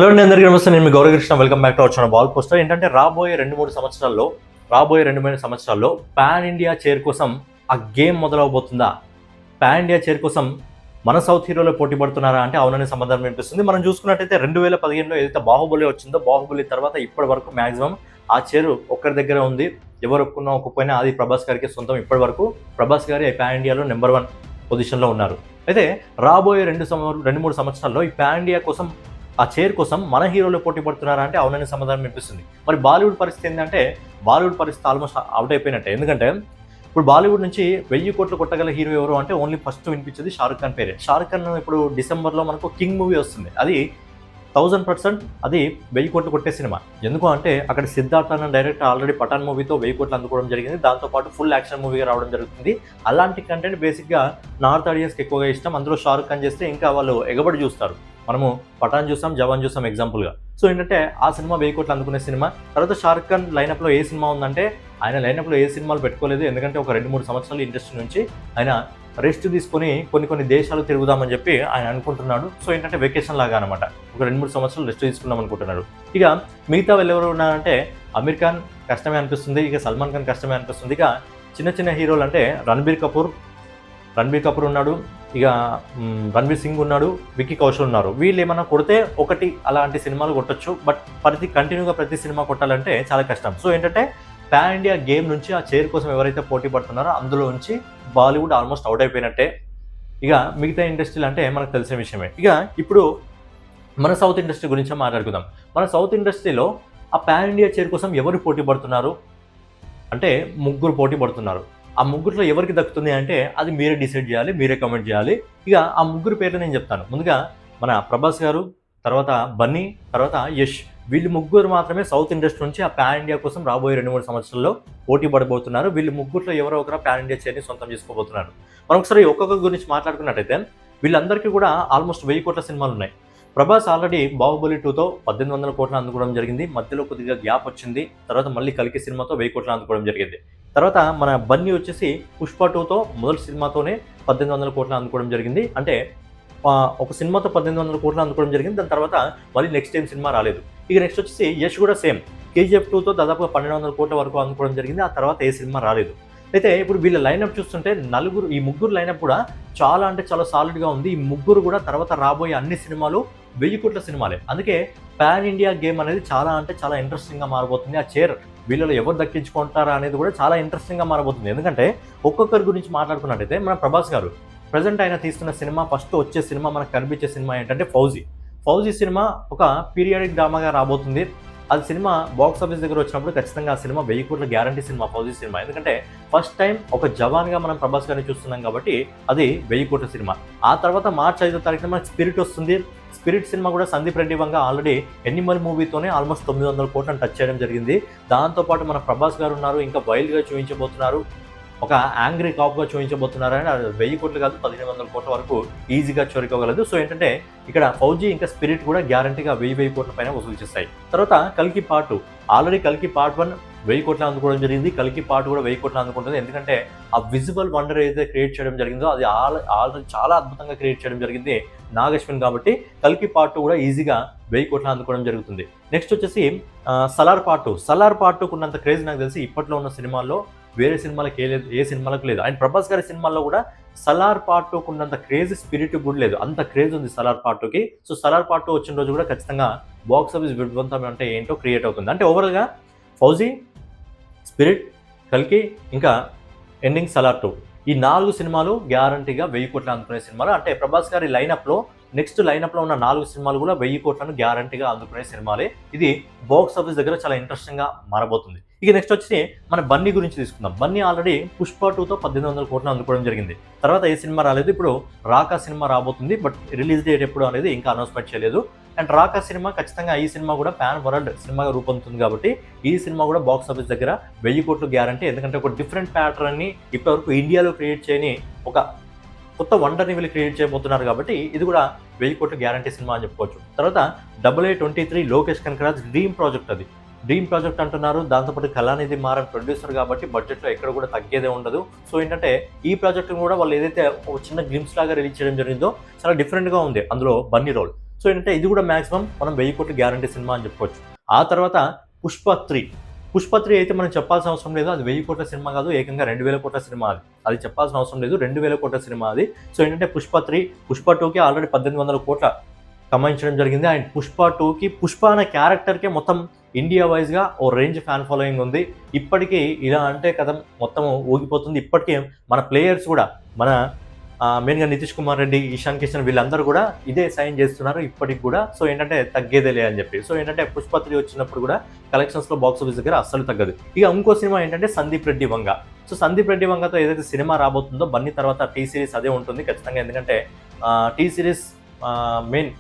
Hello అండి, అందరికీ నమస్తే. నేను మీ Gaurav Krishna. Welcome back to our channel ball poster. ఏంటంటే రాబోయే 2-3 సంవత్సరాల్లో పాన్ ఇండియా చైర్ కోసం ఆ గేమ్ మొదలవబోతుందా? పాన్ ఇండియా చైర్ కోసం మన సౌత్ హీరోలో పోటీ పడుతున్నారా అంటే అవుననే సమాధానం వినిపిస్తుంది. మనం చూసుకున్నట్టయితే 2015లో ఏదైతే బాహుబలి వచ్చిందో, బాహుబలి తర్వాత ఇప్పటి వరకు మాక్సిమం ఆ చైర్ ఒక్కరి దగ్గర ఉంది. ఎవరు ఒప్పుకున్నా ఒప్పుకుపోయినా అది ప్రభాస్ గారికి సొంతం. ఇప్పటి వరకు ప్రభాస్ గారి పాన్ ఇండియాలో నెంబర్ 1 పొజిషన్లో ఉన్నారు. అయితే రాబోయే 2-3 సంవత్సరాల్లో ఈ పాన్ ఇండియా కోసం ఆ చైర్ కోసం మన హీరోలు పోటీ పడుతున్నారా అంటే అవునని సమాధానం వినిపిస్తుంది. మరి బాలీవుడ్ పరిస్థితి ఏంటంటే బాలీవుడ్ పరిస్థితి ఆల్మోస్ట్ అవుట్ అయిపోయినట్టే. ఎందుకంటే ఇప్పుడు బాలీవుడ్ నుంచి 1000 కోట్లు కొట్టగల హీరో ఎవరు అంటే ఓన్లీ ఫస్ట్ వినిపించేది షారుఖ్ ఖాన్ పేరే. షారుఖ్ ఖాన్ ఇప్పుడు డిసెంబర్లో మనకు కింగ్ మూవీ వస్తుంది. అది 1000% అది 1000 కోట్లు కొట్టే సినిమా. ఎందుకు అంటే అక్కడ సిద్ధార్థ్ అన్న డైరెక్టర్ ఆల్రెడీ పఠాన్ మూవీతో 1000 కోట్లు అందుకోవడం జరిగింది. దాంతోపాటు ఫుల్ యాక్షన్ మూవీగా రావడం జరుగుతుంది. అలాంటి కంటెంట్ బేసిక్గా నార్త్ ఆడియన్స్కి ఎక్కువగా ఇష్టం. అందులో షారుఖ్ ఖాన్ చేస్తే ఇంకా వాళ్ళు ఎగబడి చూస్తారు. మనము పఠాన్ చూసాం, జవాన్ చూసాం ఎగ్జాంపుల్గా. సో ఏంటంటే ఆ సినిమా 1000 కోట్లు అందుకునే సినిమా. తర్వాత షారుఖ్ ఖాన్ లైనప్లో ఏ సినిమా ఉందంటే ఆయన లైనప్లో ఏ సినిమాలు పెట్టుకోలేదు. ఎందుకంటే ఒక 2-3 సంవత్సరాలు ఇండస్ట్రీ నుంచి ఆయన రెస్ట్ తీసుకొని కొన్ని దేశాలు తిరుగుదామని చెప్పి ఆయన అనుకుంటున్నాడు. సో ఏంటంటే వెకేషన్ లాగా అనమాట. ఒక 2-3 సంవత్సరాలు రెస్ట్ తీసుకుందాం అనుకుంటున్నాడు. ఇక మిగతా వాళ్ళు ఎవరు ఉన్నారంటే అమీర్ ఖాన్ కష్టమే అనిపిస్తుంది, ఇక సల్మాన్ ఖాన్ కష్టమే అనిపిస్తుంది. ఇక చిన్న హీరోలు అంటే రణబీర్ కపూర్ ఉన్నాడు, ఇక రణ్వీర్ సింగ్ ఉన్నాడు, విక్కీ కౌశల్ ఉన్నారు. వీళ్ళు ఏమన్నా కొడితే ఒకటి అలాంటి సినిమాలు కొట్టొచ్చు. బట్ కంటిన్యూగా ప్రతి సినిమా కొట్టాలంటే చాలా కష్టం. సో ఏంటంటే పాన్ ఇండియా గేమ్ నుంచి ఆ చైర్ కోసం ఎవరైతే పోటీ పడుతున్నారో అందులో నుంచి బాలీవుడ్ ఆల్మోస్ట్ అవుట్ అయిపోయినట్టే. ఇక మిగతా ఇండస్ట్రీలు అంటే మనకు తెలిసిన విషయమే. ఇక ఇప్పుడు మన సౌత్ ఇండస్ట్రీ గురించి మాట్లాడుకుందాం. మన సౌత్ ఇండస్ట్రీలో ఆ పాన్ ఇండియా చైర్ కోసం ఎవరు పోటీ పడుతున్నారు అంటే ముగ్గురు పోటీ పడుతున్నారు. ఆ ముగ్గురులో ఎవరికి దక్కుతుంది అంటే అది మీరే డిసైడ్ చేయాలి, మీరే కామెంట్ చేయాలి. ఇక ఆ ముగ్గురు పేర్లు నేను చెప్తాను. ముందుగా మన ప్రభాస్ గారు, తర్వాత బన్నీ, తర్వాత యష్. వీళ్ళు ముగ్గురు మాత్రమే సౌత్ ఇండస్ట్రీ నుంచి ఆ పాన్ ఇండియా కోసం రాబోయే 2-3 సంవత్సరాల్లో పోటీ పడబోతున్నారు. వీళ్ళు ముగ్గురులో ఎవరో ఒకరు పాన్ ఇండియా చైర్ని సొంతం చేసుకోబోతున్నారు. మనం ఒకసారి ఒక్కొక్కరి గురించి మాట్లాడుకున్నట్టయితే వీళ్ళందరికీ కూడా ఆల్మోస్ట్ 1000 కోట్ల సినిమాలు ఉన్నాయి. ప్రభాస్ ఆల్రెడీ బాహుబలి 2తో 1800 కోట్లు అందుకోవడం జరిగింది. మధ్యలో కొద్దిగా గ్యాప్ వచ్చింది. తర్వాత మళ్ళీ కల్కి సినిమాతో 1000 కోట్లు అందుకోవడం జరిగింది. తర్వాత మన బన్నీ వచ్చేసి పుష్ప 2తో మొదటి సినిమాతోనే 1800 కోట్లు అందుకోవడం జరిగింది. అంటే ఒక సినిమాతో 1800 కోట్లు అందుకోవడం జరిగింది. దాని తర్వాత మళ్ళీ నెక్స్ట్ టైం సినిమా రాలేదు. ఇక నెక్స్ట్ వచ్చేసి యష్ కూడా సేమ్ KGF 2తో దాదాపుగా 1200 కోట్ల వరకు అందుకోవడం జరిగింది. ఆ తర్వాత ఏ సినిమా రాలేదు. అయితే ఇప్పుడు వీళ్ళ లైనప్ చూస్తుంటే ఈ ముగ్గురు లైనప్ కూడా చాలా అంటే చాలా సాలిడ్గా ఉంది. ఈ ముగ్గురు కూడా తర్వాత రాబోయే అన్ని సినిమాలు 1000 కోట్ల సినిమాలే. అందుకే పాన్ ఇండియా గేమ్ అనేది చాలా అంటే చాలా ఇంట్రెస్టింగ్గా మారబోతుంది. ఆ చైర్ వీళ్ళలో ఎవరు దక్కించుకుంటారా అనేది కూడా చాలా ఇంట్రెస్టింగ్గా మారబోతుంది. ఎందుకంటే ఒక్కొక్కరి గురించి మాట్లాడుకున్నట్టయితే మన ప్రభాస్ గారు ప్రజెంట్ ఆయన తీస్తున్న సినిమా, ఫస్ట్ వచ్చే సినిమా మనకు కనిపించే సినిమా ఏంటంటే ఫౌజీ సినిమా ఒక పీరియాడిక్ డ్రామాగా రాబోతుంది. అది సినిమా బాక్స్ ఆఫీస్ దగ్గర వచ్చినప్పుడు ఖచ్చితంగా ఆ సినిమా 1000 కోట్ల గ్యారంటీ సినిమా ఫౌజీ సినిమా. ఎందుకంటే ఫస్ట్ టైం ఒక జవాన్గా మనం ప్రభాస్ గారిని చూస్తున్నాం కాబట్టి అది 1000 కోట్ల సినిమా. ఆ తర్వాత మార్చి 5వ తారీఖున మనకి స్పిరిట్ వస్తుంది. స్పిరిట్ సినిమా కూడా Sandeep Reddy Vanga already Animal మూవీతోనే almost 900 కోట్లను టచ్ చేయడం జరిగింది. దాంతోపాటు మన ప్రభాస్ గారు ఉన్నారు, ఇంకా వైల్డ్గా చూపించబోతున్నారు, ఒక యాంగ్రీ కాప్గా చూపించబోతున్నారని. అది 1000 కోట్లు కాదు 1500 కోట్ల వరకు ఈజీగా చోరుకోగలదు. సో ఏంటంటే ఇక్కడ ఫౌజీ ఇంకా స్పిరిట్ కూడా గ్యారంటీగా 1000 కోట్ల పైన వసూలు చేస్తాయి. తర్వాత కల్కి పార్ట్ 2 ఆల్రెడీ కల్కి పార్ట్ 1 1000 కోట్లు అందుకోవడం జరిగింది. కల్కి పార్ట్ కూడా 1000 కోట్లు అందుకుంటుంది. ఎందుకంటే ఆ విజువల్ వండర్ ఏదైతే క్రియేట్ చేయడం జరిగిందో అది ఆల్రెడీ చాలా అద్భుతంగా క్రియేట్ చేయడం జరిగింది నాగశ్విన్. కాబట్టి కల్కి పార్ట్ 2 కూడా ఈజీగా 1000 కోట్లు అందుకోవడం జరుగుతుంది. నెక్స్ట్ వచ్చేసి సలార్ పార్ట్ 2 ఉన్నంత క్రేజ్ నాకు తెలిసి ఇప్పట్లో ఉన్న సినిమాల్లో వేరే సినిమాలకు ఏ సినిమాలకు లేదు. అండ్ ప్రభాస్ గారి సినిమాల్లో కూడా సలార్ పార్ట్ 2 ఉన్నంత క్రేజ్ స్పిరిట్ కూడా లేదు. అంత క్రేజ్ ఉంది సలార్ పార్ట్ 2కి. సో సలార్ పార్ట్ 2 వచ్చిన రోజు కూడా ఖచ్చితంగా బాక్స్ ఆఫీస్ విధ్వంసం అంటే ఏంటో క్రియేట్ అవుతుంది. అంటే ఓవరాల్గా ఫౌజీ, స్పిరిట్, కల్కి ఇంకా ఎండింగ్ సలార్ 2 ఈ 4 సినిమాలు గ్యారంటీగా 1000 కోట్లు అందుకునే సినిమాలు. అంటే ప్రభాస్ గారి నెక్స్ట్ లైనప్లో ఉన్న 4 సినిమాలు కూడా 1000 కోట్లను గ్యారంటీగా అందుకునే సినిమాలే. ఇది బాక్స్ ఆఫీస్ దగ్గర చాలా ఇంట్రెస్టింగ్గా మారబోతుంది. ఇక నెక్స్ట్ వచ్చి మన బన్నీ గురించి తీసుకుందాం. బన్నీ ఆల్రెడీ పుష్ప 2తో 1800 కోట్లు అందుకోవడం జరిగింది. తర్వాత ఏ సినిమా రాలేదు. ఇప్పుడు రాకా సినిమా రాబోతుంది. బట్ రిలీజ్ డేట్ ఎప్పుడు అనేది ఇంకా అనౌన్స్మెంట్ చేయలేదు. అండ్ రాకా సినిమా ఖచ్చితంగా ఈ సినిమా కూడా పాన్ వరల్డ్ సినిమాగా రూపొందుతుంది. కాబట్టి ఈ సినిమా కూడా బాక్స్ ఆఫీస్ దగ్గర 1000 కోట్లు గ్యారంటీ. ఎందుకంటే ఒక డిఫరెంట్ ప్యాటర్న్ని ఇప్పటివరకు ఇండియాలో క్రియేట్ చేయని ఒక కొత్త వండర్ని వీళ్ళు క్రియేట్ చేయబోతున్నారు. కాబట్టి ఇది కూడా 1000 కోట్ల గ్యారంటీ సినిమా అని చెప్పుకోవచ్చు. తర్వాత AA23 Lokesh Kanagaraj dream project అంటున్నారు. దాంతోపాటు కళానిధి మారన్ ప్రొడ్యూసర్ కాబట్టి బడ్జెట్లో ఎక్కడ కూడా తగ్గేదే ఉండదు. సో ఏంటంటే ఈ ప్రాజెక్ట్ని కూడా వాళ్ళు ఏదైతే ఒక చిన్న గ్లిమ్స్ లాగా రిలీజ్ చేయడం జరిగిందో చాలా డిఫరెంట్గా ఉంది అందులో బన్నీ రోల్. సో ఏంటంటే ఇది కూడా మాక్సిమం మనం 1000 కోట్లు గ్యారంటీ సినిమా అని చెప్పుకోవచ్చు. ఆ తర్వాత పుష్ప 3 అయితే మనం చెప్పాల్సిన అవసరం లేదు. అది 1000 కోట్ల సినిమా కాదు, ఏకంగా 2000 కోట్ల సినిమా. అది చెప్పాల్సిన అవసరం లేదు, 2000 కోట్ల సినిమా అది. సో ఏంటంటే పుష్ప 2కి ఆల్రెడీ 1800 కోట్ల కమాయించడం జరిగింది. అండ్ పుష్ప 2కి పుష్ప అనే క్యారెక్టర్కే మొత్తం ఇండియా వైజ్గా ఓ రేంజ్ ఫ్యాన్ ఫాలోయింగ్ ఉంది. ఇప్పటికీ ఇలా అంటే కథ మొత్తం ఊగిపోతుంది. ఇప్పటికీ మన ప్లేయర్స్ కూడా మన మెయిన్గా నితీష్ కుమార్ రెడ్డి, ఇషాన్ కిషన్ వీళ్ళందరూ కూడా ఇదే సైన్ చేస్తున్నారు ఇప్పటికి కూడా. సో ఏంటంటే తగ్గేదేలే అని చెప్పి. సో ఏంటంటే పుష్ప 3 వచ్చినప్పుడు కూడా కలెక్షన్స్లో బాక్స్ ఆఫీస్ దగ్గర అస్సలు తగ్గదు. ఇక ఇంకో సినిమా ఏంటంటే సందీప్ రెడ్డి వంగ. సో సందీప్ రెడ్డి వంగతో ఏదైతే సినిమా రాబోతుందో బన్నీ తర్వాత టీ సిరీస్ అదే ఉంటుంది ఖచ్చితంగా. ఎందుకంటే టీ సిరీస్ మెయిన్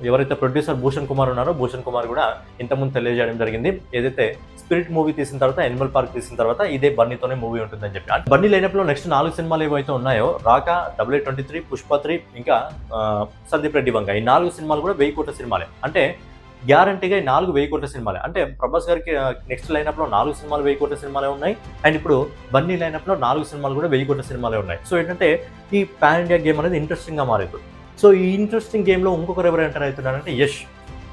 ఎవరైతే ప్రొడ్యూసర్ భూషణ్ కుమార్ ఉన్నారో భూషణ్ కుమార్ కూడా ఇంతకుముందు తెలియజేయడం జరిగింది. ఏదైతే స్పిరిట్ మూవీ తీసిన తర్వాత, ఎనిమల్ పార్క్ తీసిన తర్వాత ఇదే బన్నీతోనే మూవీ ఉంటుందని చెప్పి. అంటే బన్నీ లైనప్లో నెక్స్ట్ 4 సినిమాలు ఏవైతే ఉన్నాయో రాక, 8823, పుష్ప 3, ఇంకా సందీప్ రెడ్డి వంగ, ఈ 4 సినిమాలు కూడా 1000 కోట్ల సినిమాలే. అంటే గ్యారంటీగా ఈ 4 1000 కోట్ల సినిమాలే. అంటే ప్రభాస్ గారికి నెక్స్ట్ లైనప్లో 4 సినిమాలు 1000 కోట్ల సినిమాలే ఉన్నాయి. అండ్ ఇప్పుడు బన్నీ లైనప్లో 4 సినిమాలు కూడా 1000 కోట్ల సినిమాలే ఉన్నాయి. సో ఏంటంటే ఈ పాన్ ఇండియా గేమ్ అనేది ఇంట్రెస్టింగ్గా మారింది. సో ఈ ఇంట్రెస్టింగ్ గేమ్లో ఇంకొకరు ఎవరు ఎంటర్ అవుతున్నారంటే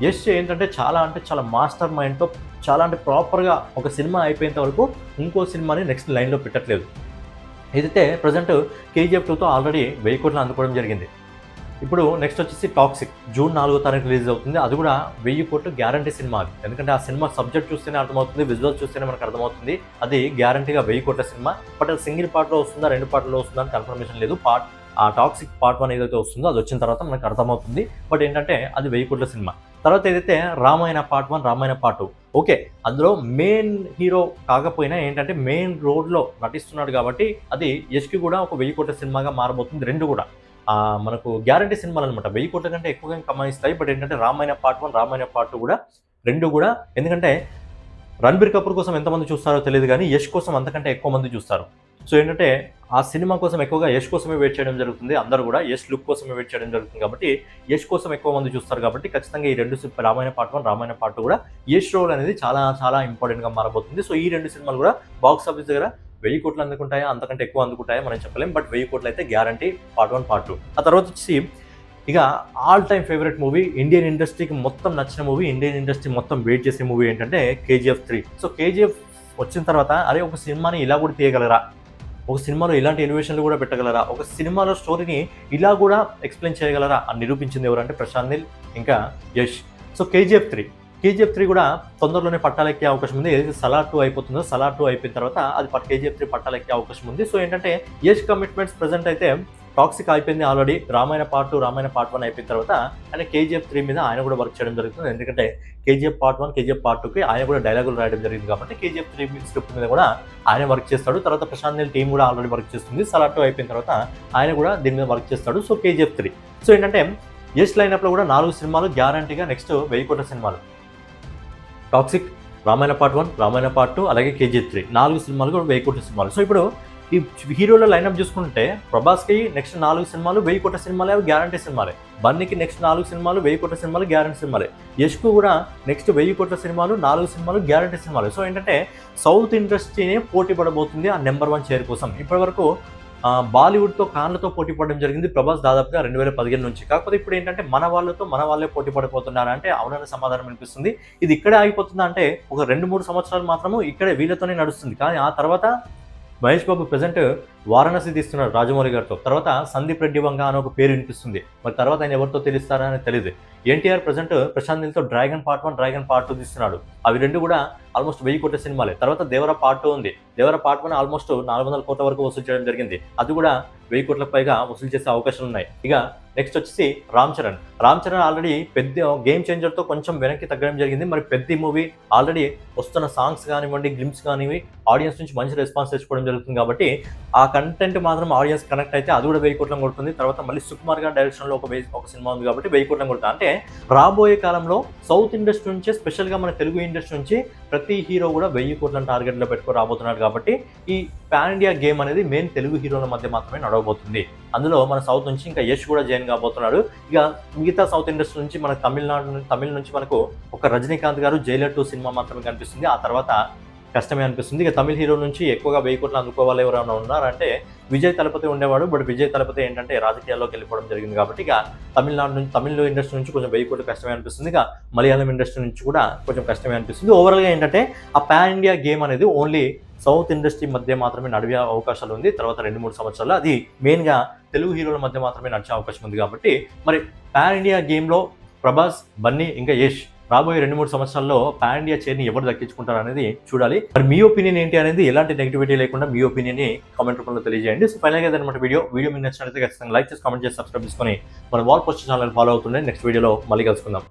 యష్ ఏంటంటే చాలా మాస్టర్ మైండ్తో చాలా అంటే ప్రాపర్గా ఒక సినిమా అయిపోయేంత వరకు ఇంకో సినిమాని నెక్స్ట్ లైన్లో పెట్టట్లేదు. ఏదైతే ప్రజెంట్ KGF 2తో ఆల్రెడీ 1000 కోట్లు అందుకోవడం జరిగింది. ఇప్పుడు నెక్స్ట్ వచ్చేసి టాక్సిక్ జూన్ 4వ తారీఖు రిలీజ్ అవుతుంది. అది కూడా 1000 కోట్లు గ్యారంటీ సినిమా. అది ఎందుకంటే ఆ సినిమా సబ్జెక్ట్ చూస్తేనే అర్థమవుతుంది, విజువల్స్ చూస్తేనే మనకు అర్థమవుతుంది. అది గ్యారంటీగా 1000 కోట్ల సినిమా. బట్ అది సింగిల్ పార్ట్లో వస్తుందా 2 పార్ట్లో వస్తుందా అని కన్ఫర్మేషన్ లేదు. ఆ టాక్సిక్ పార్ట్ 1 ఏదైతే వస్తుందో అది వచ్చిన తర్వాత మనకు అర్థమవుతుంది. బట్ ఏంటంటే అది 1000 కోట్ల సినిమా. తర్వాత ఏదైతే Ramayana part 1, Ramayana part 2, okay అందులో మెయిన్ హీరో కాకపోయినా ఏంటంటే మెయిన్ రోడ్లో నటిస్తున్నాడు కాబట్టి అది యష్కి కూడా ఒక 1000 కోట్ల సినిమాగా మారబోతుంది. రెండు కూడా మనకు గ్యారంటీ సినిమాలు అనమాట. 1000 కోట్ల కంటే ఎక్కువగా కమాయిస్తాయి. బట్ ఏంటంటే రామాయణ పార్ట్ 1, రామాయణ పార్ట్ 2 కూడా రెండు కూడా, ఎందుకంటే రణబీర్ కపూర్ కోసం ఎంతమంది చూస్తారో తెలియదు కానీ యష్ కోసం అంతకంటే ఎక్కువ మంది చూస్తారు. సో ఏంటంటే ఆ సినిమా కోసం ఎక్కువగా యష్ కోసమే వెయిట్ చేయడం జరుగుతుంది. అందరూ కూడా యష్ లుక్ కోసమే వెయిట్ చేయడం జరుగుతుంది కాబట్టి యష్ కోసం ఎక్కువ మంది చూస్తారు. కాబట్టి ఖచ్చితంగా ఈ 2 రామాయణ పార్ట్ 1, రామాయణ పార్ట్ 2 కూడా యష్ రోల్ అనేది చాలా ఇంపార్టెంట్గా మారబోతుంది. సో ఈ 2 సినిమాలు కూడా బాక్స్ ఆఫీస్ దగ్గర 1000 కోట్లు అందుకుంటాయా, అంతకంటే ఎక్కువ అందుకుంటాయా మనం చెప్పలేం. బట్ 1000 కోట్లు అయితే గ్యారంటీ పార్ట్ 1, పార్ట్ 2. ఆ తర్వాత వచ్చి ఇక all time favourite movie, Indian ఇండస్ట్రీకి మొత్తం నచ్చిన మూవీ, ఇండియన్ ఇండస్ట్రీ మొత్తం వెయిట్ చేసే మూవీ ఏంటంటే KGF 3. సో KGF వచ్చిన తర్వాత అరే ఒక సినిమాని ఇలా కూడా తీయగలరా, ఒక సినిమాలో ఇలాంటి ఎలివేషన్లు కూడా పెట్టగలరా, ఒక సినిమాలో స్టోరీని ఇలా కూడా ఎక్స్ప్లెయిన్ చేయగలరా అని నిరూపించింది ఎవరంటే ప్రశాంత్ నీల్ ఇంకా యష్. సో KGF 3 కూడా తొందరలోనే పట్టాలెక్కే అవకాశం ఉంది. ఏదైతే సలార్ 2 అయిపోతుందో, సలార్ 2 అయిపోయిన తర్వాత అది KGF 3 పట్టాలెక్కే అవకాశం ఉంది. సో ఏంటంటే యష్ కమిట్మెంట్స్ ప్రజెంట్ అయితే టాక్సిక్ అయిపోయింది already, Ramayana part 2, Ramayana part 1 అయిపోయిన తర్వాత ఆయన KGF 3 మీద ఆయన కూడా వర్క్ చేయడం జరుగుతుంది. ఎందుకంటే KGF పార్ట్ 1, KGF పార్ట్ 2కి ఆయన కూడా డైలాగులు రాయడం జరిగింది కాబట్టి KGF 3 స్క్రిప్ట్ మీద కూడా ఆయన వర్క్ చేస్తాడు. తర్వాత ప్రశాంత్ నీల్ టీం కూడా ఆల్రెడీ వర్క్ చేస్తుంది. సలార్ 2 అయిపోయిన తర్వాత ఆయన కూడా దీని మీద వర్క్ చేస్తాడు. So KGF 3. సో ఏంటంటే యష్ లైనప్లో కూడా 4 సినిమాలు గ్యారంటీగా నెక్స్ట్ 1000 కోట్ల సినిమాలు. Toxic, Ramayana part 1, Ramayana part 2, అలాగే KGF 3, 4 సినిమాలు కూడా 1000 కోట్ల సినిమాలు. సో ఇప్పుడు ఈ హీరోల లైనప్ చూసుకుంటే ప్రభాస్కి నెక్స్ట్ 4 సినిమాలు 1000 కోట్ల సినిమాలే, అవి గ్యారంటీ సినిమాలే. బన్నీకి నెక్స్ట్ 4 సినిమాలు 1000 కోట్ల సినిమాలు గ్యారంటీ సినిమాలే. యష్కు కూడా నెక్స్ట్ 1000 కోట్ల సినిమాలు 4 సినిమాలు గ్యారంటీ సినిమాలే. సో ఏంటంటే సౌత్ ఇండస్ట్రీనే పోటీ పడబోతుంది ఆ నెంబర్ 1 చైర్ కోసం. ఇప్పటివరకు బాలీవుడ్తో కాన్లతో పోటీ పడడం జరిగింది ప్రభాస్ దాదాపుగా 2015 నుంచి. కాకపోతే ఇప్పుడు ఏంటంటే మన వాళ్ళే పోటీ పడిపోతున్నారు అంటే అవుననే సమాధానం అనిపిస్తుంది. ఇది ఇక్కడే ఆగిపోతుందా అంటే ఒక 2-3 సంవత్సరాలు మాత్రము ఇక్కడే వీళ్ళతోనే నడుస్తుంది. కానీ ఆ తర్వాత మహేష్ బాబు ప్రజెంట్ వారణాసి తీస్తున్నాడు రాజమౌళి గారితో. తర్వాత సందీప్ రెడ్డి వంగ అని ఒక పేరు వినిపిస్తుంది. మరి తర్వాత ఆయన ఎవరితో తెలుస్తారని తెలియదు. ఎన్టీఆర్ ప్రజెంట్ ప్రశాంత్ నీల్తో డ్రాగన్ పార్ట్ 1, డ్రాగన్ పార్ట్ 2 తీస్తున్నాడు. అవి రెండు కూడా ఆల్మోస్ట్ 1000 కోట్ల సినిమాలే. తర్వాత దేవర పార్ట్ 2 ఉంది. దేవర పార్ట్ 1 ఆల్మోస్ట్ 400 కోట్ల వరకు వసూలు చేయడం జరిగింది. అది కూడా 1000 కోట్లకు పైగా వసూలు చేసే అవకాశాలు ఉన్నాయి. ఇక నెక్స్ట్ వచ్చేసి రామ్ చరణ్ ఆల్రెడీ పెద్ద గేమ్ చేంజర్తో కొంచెం వెనక్కి తగ్గడం జరిగింది. మరి పెద్ద మూవీ ఆల్రెడీ వస్తున్న సాంగ్స్ కానివ్వండి, గ్లిమ్స్ కానివ్వండి ఆడియన్స్ నుంచి మంచి రెస్పాన్స్ తెచ్చుకోవడం జరుగుతుంది. కాబట్టి ఆ కంటెంట్ మాత్రం ఆడియన్స్ కనెక్ట్ అయితే అది కూడా 1000 కోట్లను కొడుతుంది. తర్వాత మళ్ళీ సుకుమార్ గారి డైరెక్షన్లో ఒక సినిమా ఉంది కాబట్టి 1000 కోట్లను కొడుతుంది. అంటే రాబోయే కాలంలో సౌత్ ఇండస్ట్రీ నుంచే, స్పెషల్గా మన తెలుగు ఇండస్ట్రీ నుంచి ప్రతి హీరో కూడా 1000 కోట్లను టార్గెట్లో పెట్టుకొని రాబోతున్నాడు. కాబట్టి ఈ పాన్ ఇండియా గేమ్ అనేది మెయిన్ తెలుగు హీరోల మధ్య మాత్రమే నడవబోతుంది. అందులో మన సౌత్ నుంచి ఇంకా యష్ కూడా జాయిన్ కాబోతున్నాడు. ఇక మిగతా సౌత్ ఇండస్ట్రీ నుంచి మన తమిళ నుంచి మనకు ఒక రజనీకాంత్ గారు జైలర్ 2 సినిమా మాత్రమే కనిపిస్తుంది. ఆ తర్వాత కష్టమే అనిపిస్తుంది. ఇక తమిళ హీరో నుంచి ఎక్కువగా 1000 కోట్లు అందుకోవాలి ఎవరైనా ఉన్నారంటే విజయ్ తలపతి ఉండేవాడు. బట్ విజయ్ తలపతి ఏంటంటే రాజకీయాల్లోకి వెళ్ళిపోవడం జరిగింది కాబట్టి ఇక తమిళ ఇండస్ట్రీ నుంచి కొంచెం 1000 కోట్లు కష్టమే అనిపిస్తుంది. ఇక మలయాళం ఇండస్ట్రీ నుంచి కూడా కొంచెం కష్టమే అనిపిస్తుంది. ఓవరాల్గా ఏంటంటే ఆ పాన్ ఇండియా గేమ్ అనేది ఓన్లీ సౌత్ ఇండస్ట్రీ మధ్య మాత్రమే నడిపే అవకాశాలు ఉంది. తర్వాత 2-3 సంవత్సరాలు అది మెయిన్గా తెలుగు హీరోల మధ్య మాత్రమే నడిచే అవకాశం ఉంది. కాబట్టి మరి పాన్ ఇండియా గేమ్లో ప్రభాస్, బన్నీ ఇంకా యష్ రాబోయే 2-3 సంవత్సరాల్లో పాన్ ఇండియా చైర్ని ఎవరు దక్కించుకుంటారు అనేది చూడాలి. మరి మీ ఒపీనియన్ ఏంటి అనేది ఎలాంటి నెగిటివిటీ లేకుండా మీ ఒపీనియన్ని కామెంట్ రూపంలో తెలియజేయండి. సో ఫైనల్గా అదనమాట వీడియో మీకు నచ్చినట్లయితే ఖచ్చితంగా లైక్ చేసి కామెంట్ చేసి సబ్స్క్రైబ్ చేసుకొని మన వాల్ పోస్ట్ ఛానల్ ఫాలో అవుతుండే నెక్స్ట్ వీడియోలో మళ్ళీ కలుసుకుందాం.